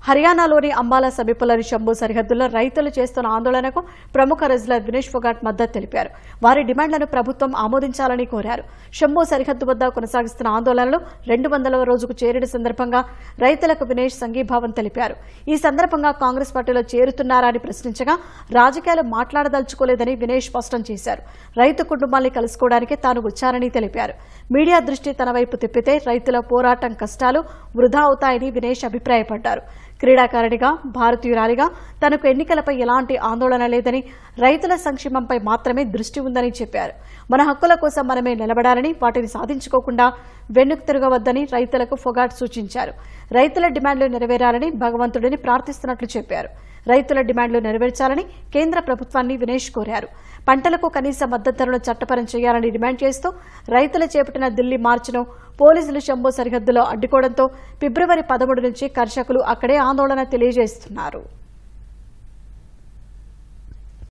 హర్యానాలోని అంబాలా సమీపంలోని శంభు సరిహద్దుల్లో రైతులు చేస్తున్న ఆందోళనకు ప్రముఖ రెజ్లర్ వినేష్ ఫొగాట్ మద్దతు తెలిపారు. వారి డిమాండ్లను ప్రభుత్వం ఆమోదించాలని కోరారు. శంభు సరిహద్దు వద్ద కొనసాగిస్తున్న ఆందోళనలు 200వ రోజుకు చేరిన సందర్భంగా రైతులకు వినేష్ సంఘీభావం తెలిపారు. ఈ సందర్భంగా కాంగ్రెస్ పార్టీలో చేరుతున్నారా అని ప్రశ్నించగా రాజకీయాలు మాట్లాడదలుచుకోలేదని వినేష్ స్పష్టం చేశారు. రైతు కుటుంబాన్ని కలుసుకోవడానికే తాను వచ్చారని తెలిపారు. మీడియా దృష్టి తన వైపు తిప్పితే రైతుల పోరాటం కష్టాలు వృధా అవుతాయని వినేష్ అభిప్రాయపడ్డారు. క్రీడాకారిణిగా భారతీయురాలిగా తనకు ఎన్నికలపై ఎలాంటి ఆందోళన లేదని, రైతుల సంక్షేమంపై మాత్రమే దృష్టి ఉందని చెప్పారు. మన హక్కుల కోసం మనమే నిలబడాలని, వాటిని సాధించుకోకుండా వెన్నుకు తిరగవద్దని రైతులకు ఫొగాట్ సూచించారు. రైతుల డిమాండ్లు నెరవేరాలని భగవంతుడిని ప్రార్థిస్తున్నట్లు చెప్పారు. రైతుల డిమాండ్లు నెరవేర్చాలని కేంద్ర ప్రభుత్వాన్ని వినేష్ కోరారు. పంటలకు కనీస మద్దతు ధరను చట్టపరం చేయాలని డిమాండ్ చేస్తూ రైతులు చేపట్టిన ఢిల్లీ మార్చును పోలీసులు శంభు సరిహద్దులో అడ్డుకోవడంతో ఫిబ్రవరి 13 నుంచి కర్షకులు అక్కడే ఆందోళన తెలియజేస్తున్నారు.